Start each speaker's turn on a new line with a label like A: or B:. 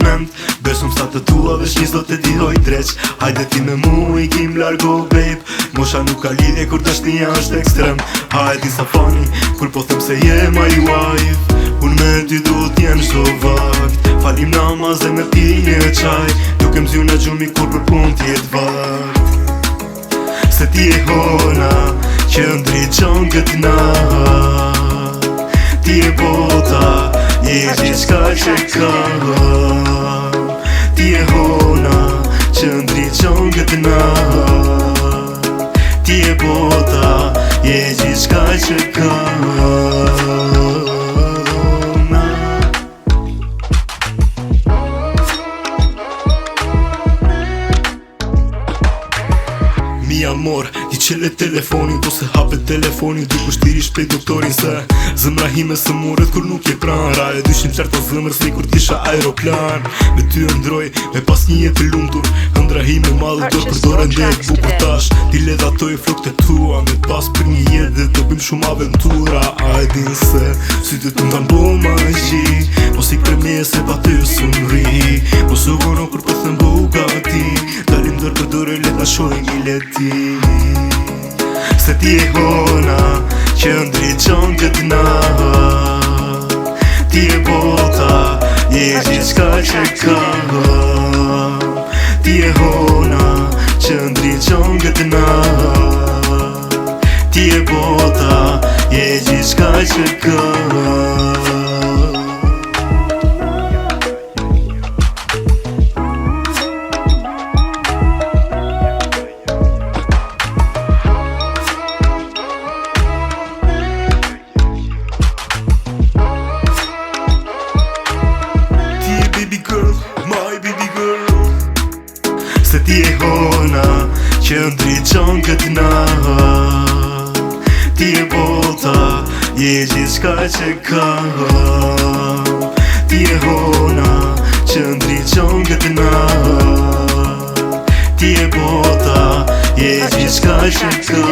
A: mend. Besum sa të tua vesh një zdo të dihoj dreq. Hajde ti me mu i kim largo babe. Mosha nuk ka lidhje kur dashnia është ekstrem. Hajde sa fani kur po them se je my wife. Unë me ty du t'jen shdo vakt. Falim namaz dhe me pije qaj. Duke m'zju në gjumi kur për pun t'jet vakt. Se ti e hona që ndriqon këtë nat. Ti e bota, je gjithka që ka. Ti e hona që ndriqon këtë nat. Ti e bota, je gjithka që ka. Mi amor, ti qele telefonin, po se hape telefonin, du kushtiri shpejt doktorin se zëmra hime së muret kur nuk je pran. Raje dyshim qarta zëmër si kur t'isha aeroplan. Me ty ndroj, me pas një jetë të lumtur. Hëndra hime madhe dorë për dorë ndek bukur tash. Ti ledha toj flokët e tua, me pas për një jetë dhe të bim shumë aventura. A e din se, sytet të ndan bo magji. Mos ik për me se pa ty sëmri. Mos u gono kur po them Bugatti. Dalim dorë për dorë, let na shojnë i leti. Se ti e hona që ndriqon këtë nat. Ti e bota, je gjithka që ka. Ti e hona që ndriqon këtë nat. Ti e bota, je gjithka që ka. Se ti e hona që ndriqon këtë nat. Ti e bota, je gjithka që ka. Ti e hona që ndriqon këtë nat. Ti e bota, je gjithka që ka.